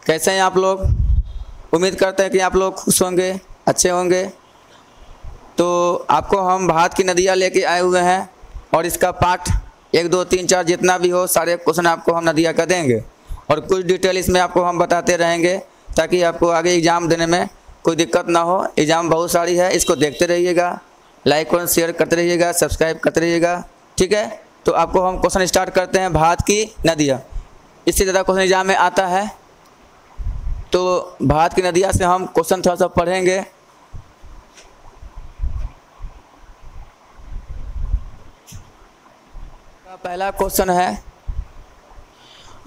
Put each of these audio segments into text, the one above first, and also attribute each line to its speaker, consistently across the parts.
Speaker 1: कैसे हैं आप लोग? उम्मीद करते हैं कि आप लोग खुश होंगे, अच्छे होंगे। तो आपको हम भारत की नदियाँ लेके आए हुए हैं और इसका पार्ट 1, 2, 3, 4 जितना भी हो सारे क्वेश्चन आपको हम नदियाँ का देंगे और कुछ डिटेल इसमें आपको हम बताते रहेंगे ताकि आपको आगे एग्ज़ाम देने में कोई दिक्कत ना हो। एग्ज़ाम बहुत सारी है, इसको देखते रहिएगा, लाइक और शेयर करते रहिएगा, सब्सक्राइब करते रहिएगा, ठीक है। तो आपको हम क्वेश्चन स्टार्ट करते हैं भारत की नदियाँ। इससे ज़्यादा क्वेश्चन एग्जाम में आता है, तो भारत की नदियाँ से हम क्वेश्चन थोड़ा सा पढ़ेंगे। पहला क्वेश्चन है,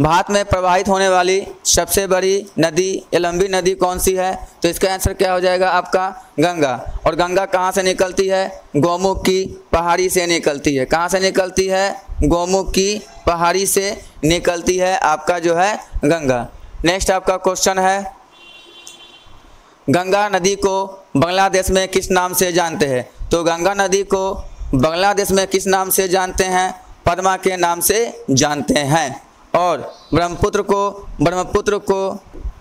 Speaker 1: भारत में प्रवाहित होने वाली सबसे बड़ी नदी या लंबी नदी कौन सी है? तो इसका आंसर क्या हो जाएगा आपका? गंगा। और गंगा कहाँ से निकलती है? गोमुख की पहाड़ी से निकलती है। कहाँ से निकलती है? गोमुख की पहाड़ी से निकलती है आपका जो है गंगा। नेक्स्ट आपका क्वेश्चन है, गंगा नदी को बांग्लादेश में किस नाम से जानते हैं? तो गंगा नदी को बांग्लादेश में किस नाम से जानते हैं? पद्मा के नाम से जानते हैं। और ब्रह्मपुत्र को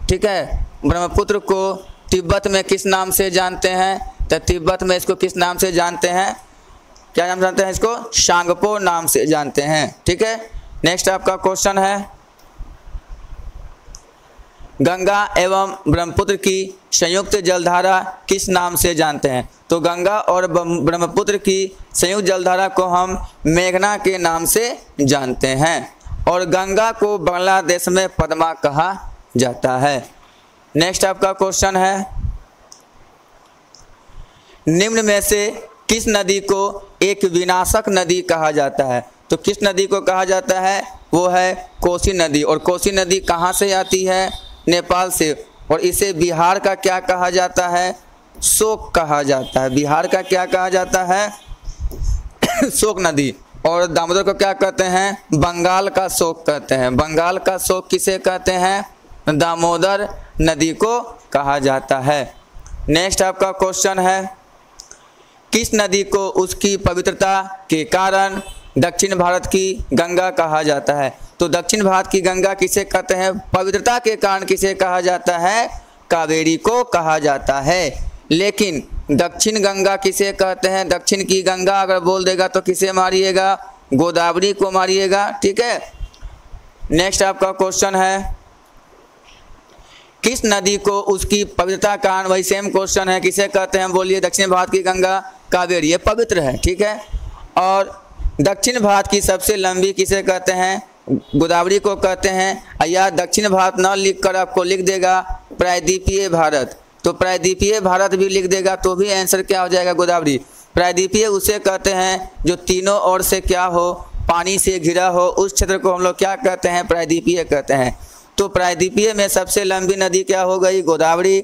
Speaker 1: ठीक है, ब्रह्मपुत्र को तिब्बत में किस नाम से जानते हैं? तो तिब्बत में इसको किस नाम से जानते हैं? क्या नाम जानते हैं इसको? सांगपो नाम से जानते हैं, ठीक है। नेक्स्ट आपका क्वेश्चन है, गंगा एवं ब्रह्मपुत्र की संयुक्त जलधारा किस नाम से जानते हैं? तो गंगा और ब्रह्मपुत्र की संयुक्त जलधारा को हम मेघना के नाम से जानते हैं और गंगा को बांग्लादेश में पद्मा कहा जाता है। नेक्स्ट आपका क्वेश्चन है, निम्न में से किस नदी को एक विनाशक नदी कहा जाता है? तो किस नदी को कहा जाता है? वो है कोसी नदी। और कोसी नदी कहाँ से आती है? नेपाल से। और इसे बिहार का क्या कहा जाता है? शोक कहा जाता है। बिहार का क्या कहा जाता है? शोक नदी। और दामोदर को क्या कहते हैं? बंगाल का शोक कहते हैं। बंगाल का शोक किसे कहते हैं? दामोदर नदी को कहा जाता है। नेक्स्ट आपका क्वेश्चन है, किस नदी को उसकी पवित्रता के कारण दक्षिण भारत की गंगा कहा जाता है? तो दक्षिण भारत की गंगा किसे कहते हैं? पवित्रता के कारण किसे कहा जाता है? कावेरी को कहा जाता है। लेकिन दक्षिण गंगा किसे कहते हैं? दक्षिण की गंगा अगर बोल देगा तो किसे मारिएगा? गोदावरी को मारिएगा, ठीक है। नेक्स्ट आपका क्वेश्चन है, किस नदी को उसकी पवित्रता कारण, वही सेम क्वेश्चन है, किसे कहते हैं? बोलिए। दक्षिण भारत की गंगा कावेरी, ये पवित्र है, ठीक है। और दक्षिण भारत की सबसे लंबी किसे कहते हैं? गोदावरी को कहते हैं। या दक्षिण भारत न लिख कर आपको लिख देगा प्रायद्वीपीय भारत, तो प्रायद्वीपीय भारत भी लिख देगा तो भी आंसर क्या हो जाएगा? गोदावरी। प्रायद्वीपीय उसे कहते हैं जो तीनों ओर से क्या हो? पानी से घिरा हो, उस क्षेत्र को हम लोग क्या कहते हैं? प्रायद्वीपीय कहते हैं। तो प्रायद्वीपीय में सबसे लंबी नदी क्या हो गई? गोदावरी।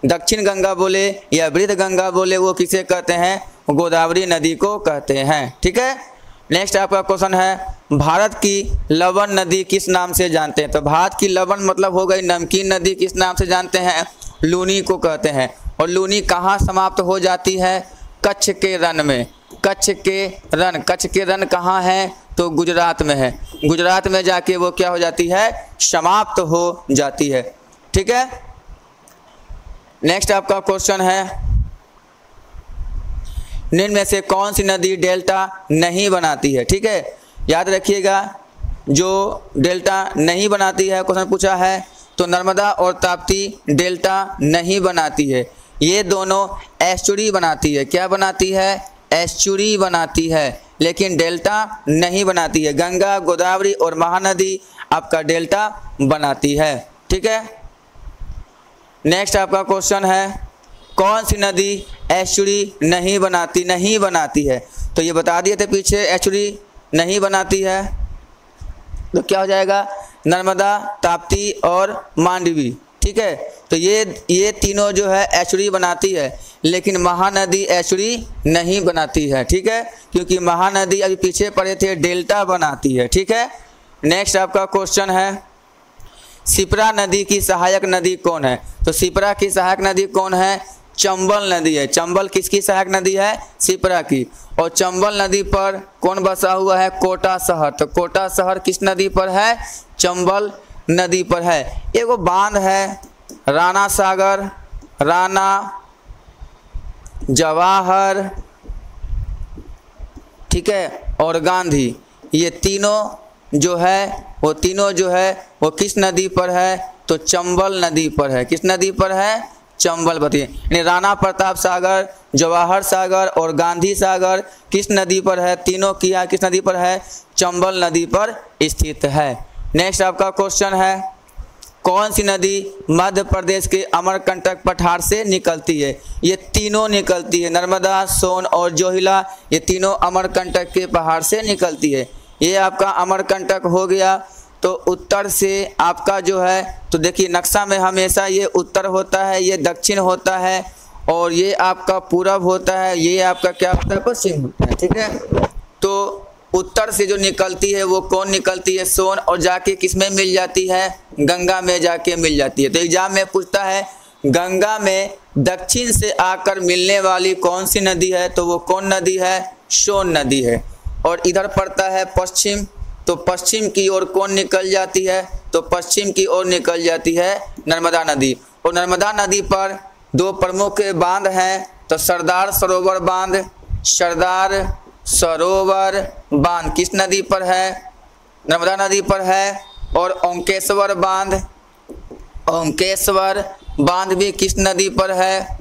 Speaker 1: दक्षिण गंगा बोले या वृद्ध गंगा बोले, वो किसे कहते हैं? गोदावरी नदी को कहते हैं, ठीक है। नेक्स्ट आपका क्वेश्चन है, भारत की लवण नदी किस नाम से जानते हैं? तो भारत की लवण मतलब हो गई नमकीन नदी, किस नाम से जानते हैं? लूनी को कहते हैं। और लूनी कहाँ समाप्त हो जाती है? कच्छ के रण में। कच्छ के रण कहाँ है? तो गुजरात में है। गुजरात में जाके वो क्या हो जाती है? समाप्त हो जाती है, ठीक है। नेक्स्ट आपका क्वेश्चन है, निम्न में से कौन सी नदी डेल्टा नहीं बनाती है? ठीक है, याद रखिएगा, जो डेल्टा नहीं बनाती है, क्वेश्चन पूछा है, तो नर्मदा और ताप्ती डेल्टा नहीं बनाती है। ये दोनों एस्चुरी बनाती है। क्या बनाती है? एस्चुरी बनाती है, लेकिन डेल्टा नहीं बनाती है। गंगा, गोदावरी और महानदी आपका डेल्टा बनाती है, ठीक है। नेक्स्ट आपका क्वेश्चन है, कौन सी नदी एस्चुरी नहीं बनाती है? तो ये बता दिए थे पीछे, एस्चुरी नहीं बनाती है, तो क्या हो जाएगा? नर्मदा, ताप्ती और मांडवी, ठीक है। तो ये तीनों जो है एस्चुरी बनाती है, लेकिन महानदी एस्चुरी नहीं बनाती है, ठीक है, क्योंकि महानदी अभी पीछे पड़े थे, डेल्टा बनाती है, ठीक है। नेक्स्ट आपका क्वेश्चन है, शिप्रा नदी की सहायक नदी कौन है? तो शिप्रा की सहायक नदी कौन है? चंबल नदी है। चंबल किसकी सहायक नदी है? शिप्रा की। और चंबल नदी पर कौन बसा हुआ है? कोटा शहर। तो कोटा शहर किस नदी पर है? चंबल नदी पर है। एगो बांध है राणा सागर, राणा, जवाहर, ठीक है, और गांधी। ये तीनों जो है वो किस नदी पर है? तो चंबल नदी पर है। किस नदी पर है? चंबल बताइए। यानी राणा प्रताप सागर, जवाहर सागर और गांधी सागर किस नदी पर है? तीनों किया किस नदी पर है? चंबल नदी पर स्थित है। नेक्स्ट आपका क्वेश्चन है, कौन सी नदी मध्य प्रदेश के अमरकंटक पठार से निकलती है? ये तीनों निकलती है, नर्मदा, सोन और जोहिला, ये तीनों अमरकंटक के पहाड़ से निकलती है। ये आपका अमरकंटक हो गया। तो उत्तर से आपका जो है, तो देखिए नक्शा में हमेशा ये उत्तर होता है, ये दक्षिण होता है और ये आपका पूरब होता है, ये आपका क्या होता है? पश्चिम होता है, ठीक है। तो उत्तर से जो निकलती है वो कौन निकलती है? सोन, और जाके किस में मिल जाती है? गंगा में जाके मिल जाती है। तो एग्जाम में पूछता है गंगा में दक्षिण से आकर मिलने वाली कौन सी नदी है? तो वो कौन नदी है? सोन नदी है। और इधर पड़ता है पश्चिम, तो पश्चिम की ओर कौन निकल जाती है? तो पश्चिम की ओर निकल जाती है नर्मदा नदी। और नर्मदा नदी पर दो प्रमुख बांध हैं, तो सरदार सरोवर बांध, सरदार सरोवर बांध किस नदी पर है? नर्मदा नदी पर है। और ओंकेश्वर बांध, ओंकेश्वर बांध भी किस नदी पर है?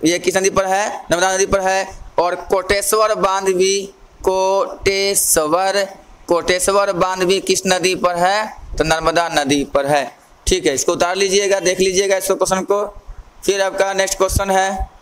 Speaker 1: ये किस नदी पर है? नर्मदा नदी पर है। और कोटेश्वर बांध भी, कोटेश्वर बांध भी किस नदी पर है? तो नर्मदा नदी पर है, ठीक है। इसको उतार लीजिएगा, देख लीजिएगा इस क्वेश्चन को। फिर आपका नेक्स्ट क्वेश्चन है,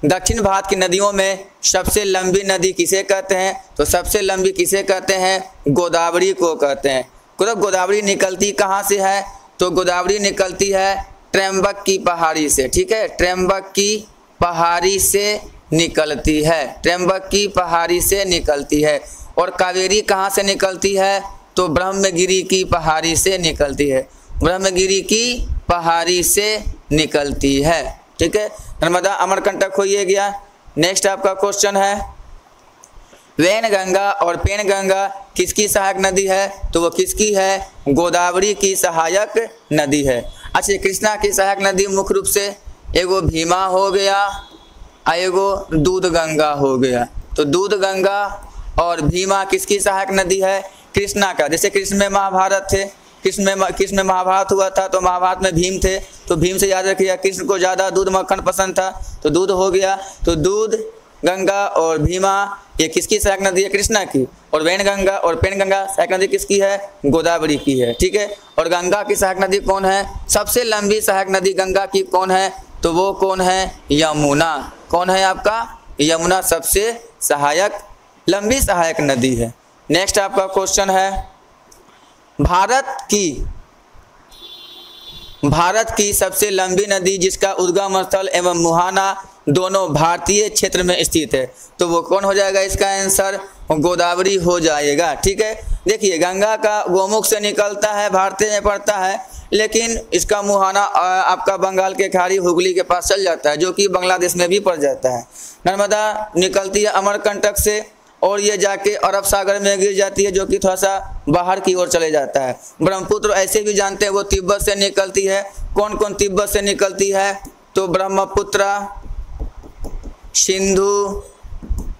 Speaker 1: दक्षिण भारत की नदियों में सबसे लंबी नदी किसे कहते हैं? तो सबसे लंबी किसे कहते हैं? गोदावरी को कहते हैं। तो गोदावरी निकलती कहाँ से है? तो गोदावरी निकलती है त्र्यंबक की पहाड़ी से, ठीक है, त्र्यंबक की पहाड़ी से निकलती है, त्र्यंबक की पहाड़ी से निकलती है। और कावेरी कहाँ से निकलती है? तो ब्रह्मगिरी की पहाड़ी से निकलती है, ब्रह्मगिरी की पहाड़ी से निकलती है, ठीक है। नर्मदा अमरकंटक हो ये गया। नेक्स्ट आपका क्वेश्चन है, वैनगंगा और पेनगंगा किसकी सहायक नदी है? तो वो किसकी है? गोदावरी की सहायक नदी है। अच्छा, कृष्णा की सहायक नदी मुख्य रूप से एगो भीमा हो गया, एगो दूध गंगा हो गया। तो दूध गंगा और भीमा किसकी सहायक नदी है? कृष्णा का। जैसे कृष्ण में महाभारत थे, कृष्ण में महाभारत हुआ था, तो महाभारत में भीम थे, तो भीम से याद रखिएगा कृष्ण को ज़्यादा दूध मक्खन पसंद था, तो दूध हो गया। तो दूध गंगा और भीमा ये किसकी सहायक नदी है? कृष्णा की। और वैनगंगा और पेनगंगा सहायक नदी किसकी है? गोदावरी की है, ठीक है। और गंगा की सहायक नदी कौन है? सबसे लंबी सहायक नदी गंगा की कौन है? तो वो कौन है? यमुना। कौन है आपका? यमुना सबसे सहायक लंबी सहायक नदी है। नेक्स्ट आपका क्वेश्चन है, भारत की सबसे लंबी नदी जिसका उद्गम स्थल एवं मुहाना दोनों भारतीय क्षेत्र में स्थित है, तो वो कौन हो जाएगा? इसका आंसर गोदावरी हो जाएगा, ठीक है। देखिए गंगा का गोमुख से निकलता है, भारतीय में पड़ता है, लेकिन इसका मुहाना आपका बंगाल के खाड़ी हुगली के पास चल जाता है, जो कि बांग्लादेश में भी पड़ जाता है। नर्मदा निकलती है अमरकंटक से और ये जाके अरब सागर में गिर जाती है, जो कि थोड़ा सा बाहर की ओर चले जाता है। ब्रह्मपुत्र ऐसे भी जानते हैं वो तिब्बत से निकलती है। कौन कौन तिब्बत से निकलती है? तो ब्रह्मपुत्र, सिंधु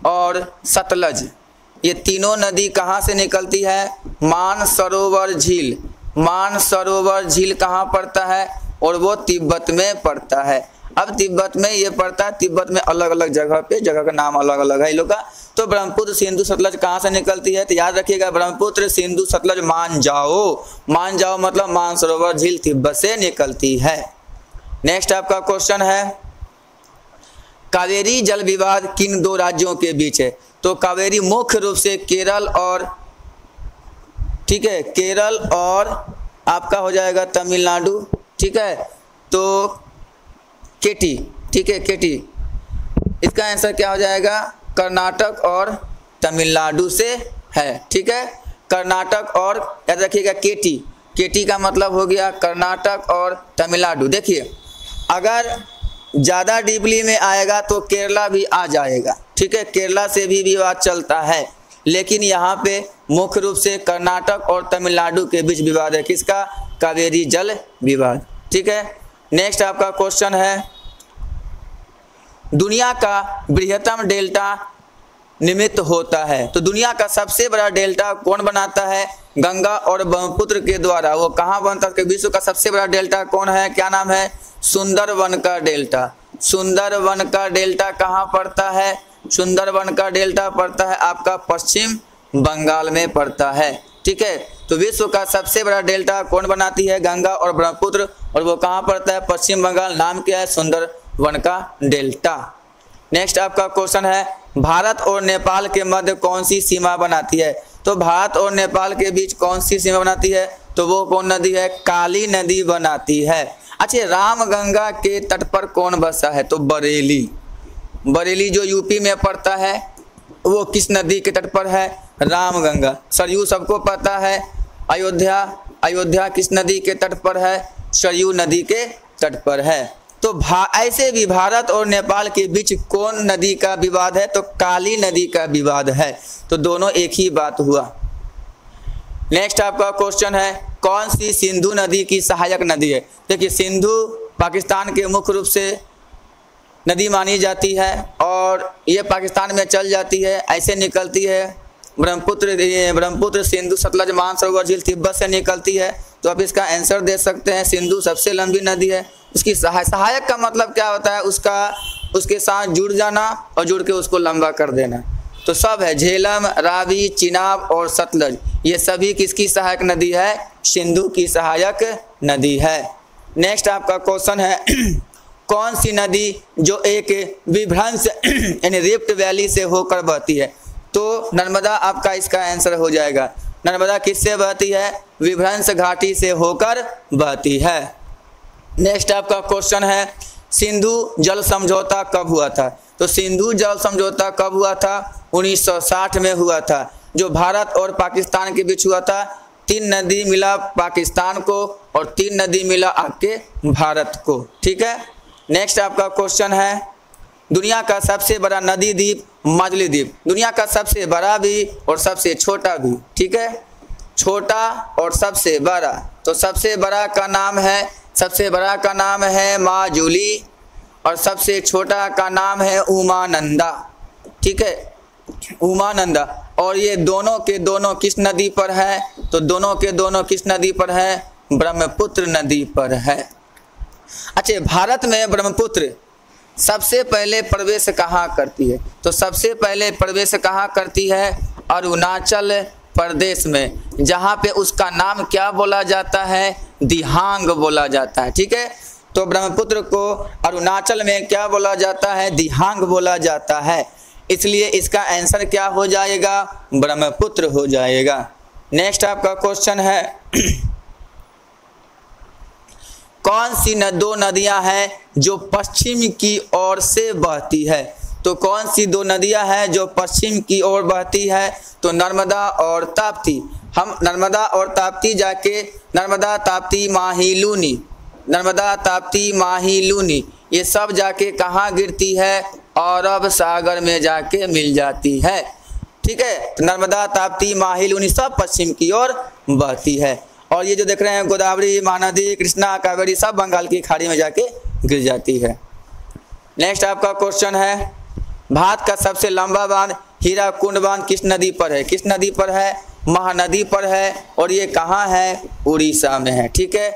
Speaker 1: और सतलज, ये तीनों नदी कहाँ से निकलती है? मानसरोवर झील। मानसरोवर झील कहाँ पड़ता है? और वो तिब्बत में पड़ता है। अब तिब्बत में ये पड़ता है, तिब्बत में अलग अलग जगह पे, जगह का नाम अलग अलग है इन लोग का। तो ब्रह्मपुत्र, सिंधु, सतलज कहाँ से निकलती है? तो याद रखिएगा ब्रह्मपुत्र, सिंधु, सतलज, मान जाओ मतलब मानसरोवर झील तिब्बत से निकलती है। नेक्स्ट आपका क्वेश्चन है, कावेरी जल विवाद किन दो राज्यों के बीच है? तो कावेरी मुख्य रूप से केरल और, ठीक है, केरल और आपका हो जाएगा तमिलनाडु, ठीक है। तो केटी, ठीक है, केटी, इसका आंसर क्या हो जाएगा? कर्नाटक और तमिलनाडु से है, ठीक है। कर्नाटक और, याद रखिएगा केटी, केटी का मतलब हो गया कर्नाटक और तमिलनाडु। देखिए अगर ज़्यादा डीपली में आएगा तो केरला भी आ जाएगा, ठीक है, केरला से भी विवाद चलता है, लेकिन यहाँ पे मुख्य रूप से कर्नाटक और तमिलनाडु के बीच विवाद है। किसका? कावेरी जल विवाद। ठीक है, नेक्स्ट आपका क्वेश्चन है, दुनिया का बृहत्तम डेल्टा निमित्त होता है। तो दुनिया का सबसे बड़ा डेल्टा कौन बनाता है? गंगा और ब्रह्मपुत्र के द्वारा। वो कहाँ बनता है? विश्व का सबसे बड़ा डेल्टा कौन है? क्या नाम है? सुंदरवन का डेल्टा। सुंदरवन का डेल्टा कहाँ पड़ता है? सुंदरवन का डेल्टा पड़ता है आपका पश्चिम बंगाल में पड़ता है। ठीक है, तो विश्व का सबसे बड़ा डेल्टा कौन बनाती है? गंगा और ब्रह्मपुत्र, और वो कहाँ पड़ता है? पश्चिम बंगाल। नाम क्या है? सुंदरवन का डेल्टा। नेक्स्ट आपका क्वेश्चन है, भारत और नेपाल के मध्य कौन सी सीमा बनाती है? तो भारत और नेपाल के बीच कौन सी सीमा बनाती है? तो वो कौन नदी है? काली नदी बनाती है। अच्छा, रामगंगा के तट पर कौन बसा है? तो बरेली। बरेली जो यूपी में पड़ता है, वो किस नदी के तट पर है? रामगंगा। सरयू सबको पता है। अयोध्या, अयोध्या किस नदी के तट पर है? सरयू नदी के तट पर है। तो ऐसे भी भारत और नेपाल के बीच कौन नदी का विवाद है? तो काली नदी का विवाद है। तो दोनों एक ही बात हुआ। नेक्स्ट आपका क्वेश्चन है, कौन सी सिंधु नदी की सहायक नदी है? देखिए, सिंधु पाकिस्तान के मुख्य रूप से नदी मानी जाती है और ये पाकिस्तान में चल जाती है, ऐसे निकलती है। ब्रह्मपुत्र सिंधु सतलज मानसरोवर झील तिब्बत से निकलती है। तो आप इसका आंसर दे सकते हैं, सिंधु सबसे लंबी नदी है। उसकी सहायक का मतलब क्या होता है? उसके साथ जुड़ जाना और जुड़ के उसको लंबा कर देना। तो सब है, झेलम, रावी, चिनाब और सतलज, ये सभी किसकी सहायक नदी है? सिंधु की सहायक नदी है। नेक्स्ट आपका क्वेश्चन है, कौन सी नदी जो एक विभ्रंश यानी रिफ्ट वैली से होकर बहती है? तो नर्मदा आपका इसका आंसर हो जाएगा। नर्मदा किससे बहती है? विभ्रंश घाटी से होकर बहती है। नेक्स्ट आपका क्वेश्चन है, सिंधु जल समझौता कब हुआ था? तो सिंधु जल समझौता कब हुआ था? 1960 में हुआ था, जो भारत और पाकिस्तान के बीच हुआ था। 3 नदी मिला पाकिस्तान को और 3 नदी मिला आपके भारत को। ठीक है, नेक्स्ट आपका क्वेश्चन है, दुनिया का सबसे बड़ा नदी द्वीप माजुली द्वीप। दुनिया का सबसे बड़ा भी और सबसे छोटा भी। ठीक है, छोटा और सबसे बड़ा। तो सबसे बड़ा का नाम है माजुली और सबसे छोटा का नाम है उमानंदा। ठीक है, उमानंदा। और ये दोनों के दोनों किस नदी पर है? तो दोनों के दोनों किस नदी पर है? ब्रह्मपुत्र नदी पर है। अच्छा, भारत में ब्रह्मपुत्र सबसे पहले प्रवेश कहाँ करती है? तो सबसे पहले प्रवेश कहाँ करती है? अरुणाचल प्रदेश में, जहाँ पे उसका नाम क्या बोला जाता है? दिहांग बोला जाता है। ठीक है, तो ब्रह्मपुत्र को अरुणाचल में क्या बोला जाता है? दिहांग बोला जाता है। इसलिए इसका आंसर क्या हो जाएगा? ब्रह्मपुत्र हो जाएगा। नेक्स्ट आपका क्वेश्चन है, कौन सी 2 नदियां हैं जो पश्चिम की ओर से बहती है? तो कौन सी 2 नदियां हैं जो पश्चिम की ओर बहती है? तो नर्मदा और ताप्ती। हम नर्मदा और ताप्ती जाके नर्मदा ताप्ती माहिलूनी ये सब जाके कहाँ गिरती है? अरब सागर में जाके मिल जाती है। ठीक है, तो नर्मदा ताप्ती माहिलूनी सब पश्चिम की ओर बहती है। और ये जो देख रहे हैं गोदावरी, महानदी, कृष्णा, कावेरी सब बंगाल की खाड़ी में जाके गिर जाती है। नेक्स्ट आपका क्वेश्चन है, भारत का सबसे लंबा बांध हीराकुंड बांध किस नदी पर है? किस नदी पर है? महानदी पर है। और ये कहाँ है? उड़ीसा में है। ठीक है,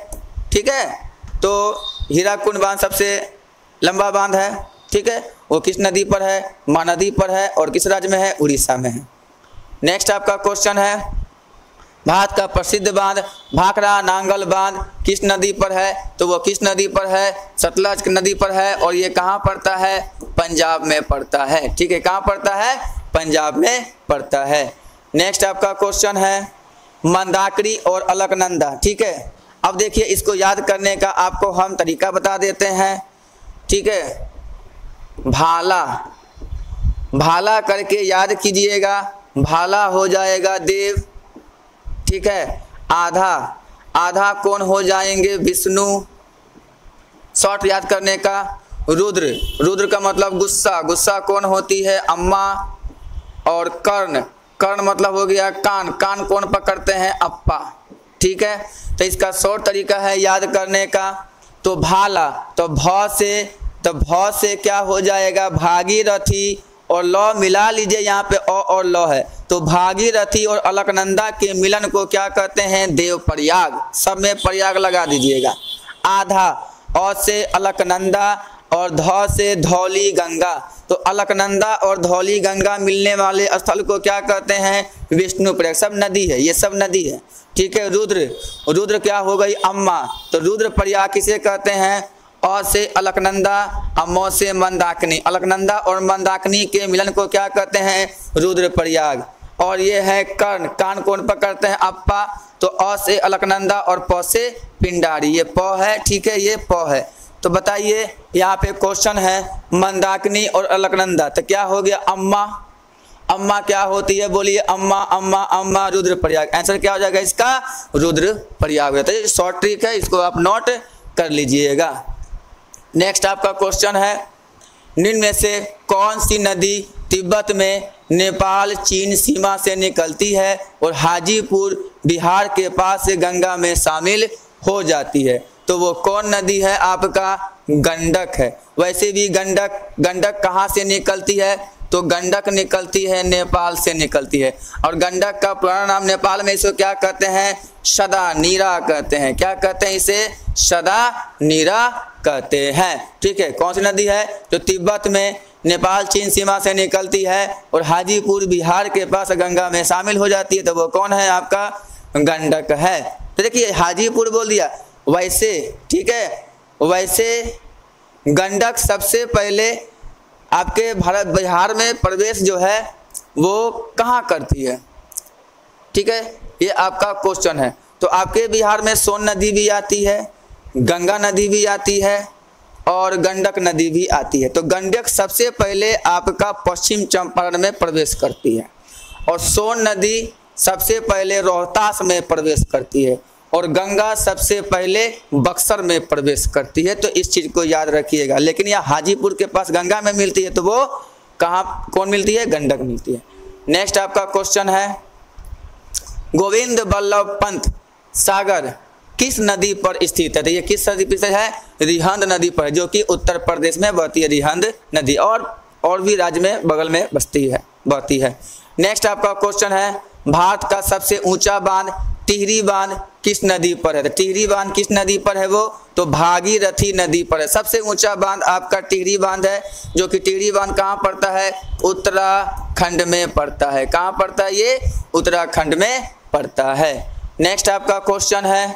Speaker 1: ठीक है, तो हीराकुंड बांध सबसे लंबा बांध है। ठीक है, वो किस नदी पर है? महानदी पर है। और किस राज्य में है? उड़ीसा में है। नेक्स्ट आपका क्वेश्चन है, भारत का प्रसिद्ध बांध भाखड़ा नांगल बांध किस नदी पर है? तो वो किस नदी पर है? सतलज नदी पर है। और ये कहाँ पड़ता है? पंजाब में पड़ता है। ठीक है, कहाँ पड़ता है? पंजाब में पड़ता है। नेक्स्ट आपका क्वेश्चन है, मंदाकिनी और अलकनंदा। ठीक है, अब देखिए इसको याद करने का आपको हम तरीका बता देते हैं। ठीक है, भाला, भाला करके याद कीजिएगा। भाला हो जाएगा देव। ठीक है, आधा कौन हो जाएंगे? विष्णु। शॉर्ट याद करने का, रुद्र का मतलब गुस्सा कौन होती है? अम्मा। और कर्ण मतलब हो गया कान, कान कौन पकड़ते हैं? अप्पा। ठीक है, तो इसका शॉर्ट तरीका है याद करने का, तो भाला, तो भ से क्या हो जाएगा? भागीरथी, और लौ मिला लीजिए, यहाँ पे अ और लौ है, तो भागीरथी और अलकनंदा के मिलन को क्या कहते हैं? देवप्रयाग। सब में प्रयाग लगा दीजिएगा। आधा, अ से अलकनंदा और ध से धौली गंगा, तो अलकनंदा और धौली गंगा मिलने वाले स्थल को क्या कहते हैं? विष्णुप्रयाग। सब नदी है, ये सब नदी है। ठीक है, रुद्र, रुद्र क्या हो गई? अम्मा, तो रुद्र प्रयाग किसे कहते हैं? अ से अलकनंदा, अमो से मंदाकिनी, अलकनंदा और मंदाकिनी के मिलन को क्या कहते हैं? रुद्र प्रयाग। और ये है कर्ण, कान कौन पकड़ते हैं? अप्पा, तो अ से अलकनंदा और प से पिंडारी, ये प है। ठीक है, ये प है। तो बताइए यहाँ पे क्वेश्चन है मंदाकिनी और अलकनंदा, तो क्या हो गया? अम्मा, अम्मा क्या होती है? बोलिए अम्मा, अम्मा, अम्मा, रुद्र प्रयाग। आंसर क्या हो जाएगा इसका? रुद्र प्रयाग हो जाता है। शॉर्ट ट्रिक है, इसको आप नोट कर लीजिएगा। नेक्स्ट आपका क्वेश्चन है, निम्न में से कौन सी नदी तिब्बत में नेपाल चीन सीमा से निकलती है और हाजीपुर बिहार के पास से गंगा में शामिल हो जाती है? तो वो कौन नदी है? आपका गंडक है। वैसे भी गंडक कहाँ से निकलती है? तो गंडक निकलती है नेपाल से निकलती है, और गंडक का पुराना नाम नेपाल में इसको क्या कहते हैं? सदा नीरा कहते हैं। क्या कहते हैं इसे? सदा नीरा कहते हैं। ठीक है, कौन सी नदी है? जो तिब्बत में नेपाल चीन सीमा से निकलती है और हाजीपुर बिहार के पास गंगा में शामिल हो जाती है, तो वो कौन है? आपका गंडक है। तो देखिए हाजीपुर बोल दिया। वैसे ठीक है, वैसे गंडक सबसे पहले आपके भारत बिहार में प्रवेश जो है वो कहाँ करती है? ठीक है, ये आपका क्वेश्चन है। तो आपके बिहार में सोन नदी भी आती है, गंगा नदी भी आती है और गंडक नदी भी आती है। तो गंडक सबसे पहले आपका पश्चिम चंपारण में प्रवेश करती है, और सोन नदी सबसे पहले रोहतास में प्रवेश करती है, और गंगा सबसे पहले बक्सर में प्रवेश करती है। तो इस चीज़ को याद रखिएगा। लेकिन यह हाजीपुर के पास गंगा में मिलती है, तो वो कहाँ कौन मिलती है? गंडक मिलती है। नेक्स्ट आपका क्वेश्चन है, गोविंद बल्लभ पंत सागर किस नदी पर स्थित है? तो ये किस नदी पर है? रिहंद नदी पर, जो कि उत्तर प्रदेश में बहती है रिहंद नदी, और भी राज्य में बगल में बहती है। नेक्स्ट आपका क्वेश्चन है, भारत का सबसे ऊंचा बांध टिहरी बांध किस नदी पर है? तो टिहरी बांध किस नदी पर है? वो तो भागीरथी नदी पर है। सबसे ऊंचा बांध आपका टिहरी बांध है, जो कि टिहरी बांध कहाँ पड़ता है? उत्तराखंड में पड़ता है। कहाँ पड़ता है ये? उत्तराखंड में पड़ता है। नेक्स्ट आपका क्वेश्चन है,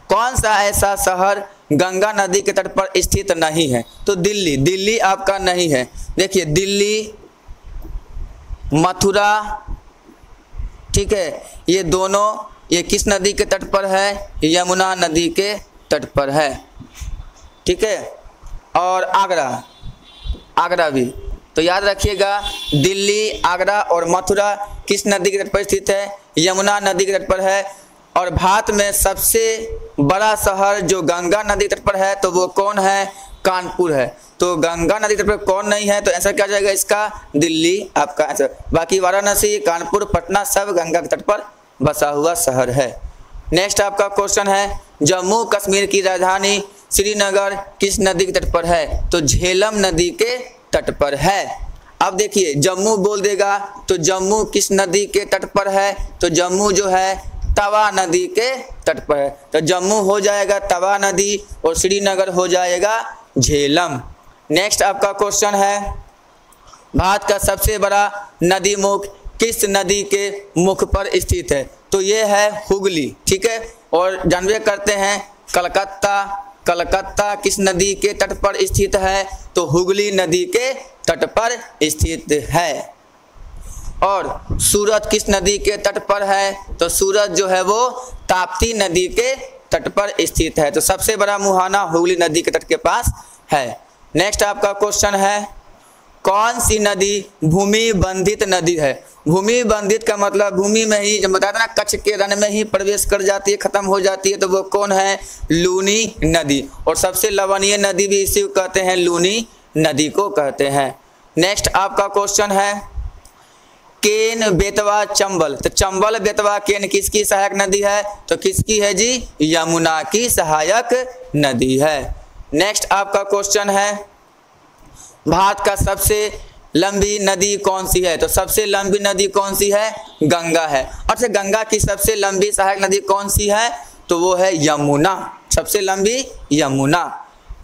Speaker 1: कौन सा ऐसा शहर गंगा नदी के तट पर स्थित नहीं है? तो दिल्ली, दिल्ली आपका नहीं है। देखिए दिल्ली, मथुरा, ठीक है, ये दोनों ये किस नदी के तट पर है? यमुना नदी के तट पर है। ठीक है, और आगरा भी। तो याद रखिएगा दिल्ली, आगरा और मथुरा किस नदी के तट पर स्थित है? यमुना नदी के तट पर है। और भारत में सबसे बड़ा शहर जो गंगा नदी तट पर है, तो वो कौन है? कानपुर है। तो गंगा नदी तट पर कौन नहीं है? तो आंसर क्या जाएगा इसका? दिल्ली आपका आंसर। बाकी वाराणसी, कानपुर, पटना सब गंगा के तट पर बसा हुआ शहर है। नेक्स्ट आपका क्वेश्चन है, जम्मू कश्मीर की राजधानी श्रीनगर किस नदी के तट पर है? तो झेलम नदी के तट पर है। अब देखिए जम्मू बोल देगा, तो जम्मू किस नदी के तट पर है? तो जम्मू जो है तवा नदी के तट पर है। तो जम्मू हो जाएगा तवा नदी और श्रीनगर हो जाएगा झेलम। नेक्स्ट आपका क्वेश्चन है, भारत का सबसे बड़ा नदी मुख किस नदी के मुख पर स्थित है? तो ये है हुगली। ठीक है, और जानवे करते हैं कलकत्ता किस नदी के तट पर स्थित है? तो हुगली नदी के तट पर स्थित है। और सूरत किस नदी के तट पर है? तो सूरत जो है वो ताप्ती नदी के तट पर स्थित है। तो सबसे बड़ा मुहाना हुगली नदी के तट के पास है। नेक्स्ट आपका क्वेश्चन है, कौन सी नदी भूमि बंधित नदी है? भूमि बंधित का मतलब भूमि में ही, जब बताया था ना कच्छ के रण में ही प्रवेश कर जाती है, खत्म हो जाती है, तो वो कौन है? लूनी नदी। और सबसे लवणीय नदी भी इसी को कहते हैं, लूनी नदी को कहते हैं। नेक्स्ट आपका क्वेश्चन है, केन, बेतवा, चंबल। तो चंबल, बेतवा, केन किसकी सहायक नदी है? तो किसकी है जी? यमुना की सहायक नदी है। नेक्स्ट आपका क्वेश्चन है, भारत का सबसे लंबी नदी कौन सी है? तो सबसे लंबी नदी कौन सी है? गंगा है। और गंगा की सबसे लंबी सहायक नदी कौन सी है? तो वो है यमुना, सबसे लंबी यमुना।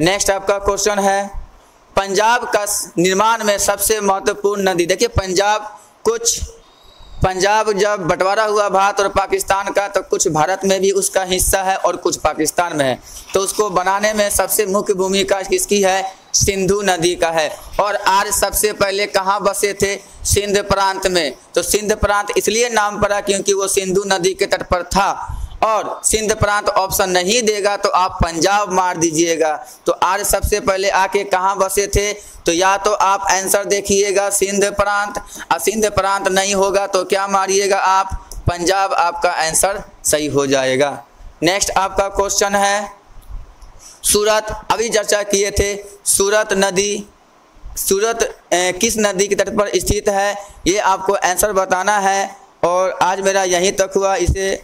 Speaker 1: नेक्स्ट आपका क्वेश्चन है, पंजाब का निर्माण में सबसे महत्वपूर्ण नदी। देखिए पंजाब जब बंटवारा हुआ भारत और पाकिस्तान का, तो कुछ भारत में भी उसका हिस्सा है और कुछ पाकिस्तान में है। तो उसको बनाने में सबसे मुख्य भूमिका किसकी है? सिंधु नदी का है। और आर्य सबसे पहले कहाँ बसे थे? सिंध प्रांत में। तो सिंध प्रांत इसलिए नाम पड़ा क्योंकि वो सिंधु नदी के तट पर था। और सिंध प्रांत ऑप्शन नहीं देगा तो आप पंजाब मार दीजिएगा। तो आर्य सबसे पहले आके कहाँ बसे थे? तो या तो आप आंसर देखिएगा सिंध प्रांत, और सिंध प्रांत नहीं होगा तो क्या मारिएगा आप? पंजाब, आपका आंसर सही हो जाएगा। नेक्स्ट आपका क्वेश्चन है, सूरत, अभी चर्चा किए थे, सूरत किस नदी के तट पर स्थित है? ये आपको आंसर बताना है। और आज मेरा यहीं तक हुआ, इसे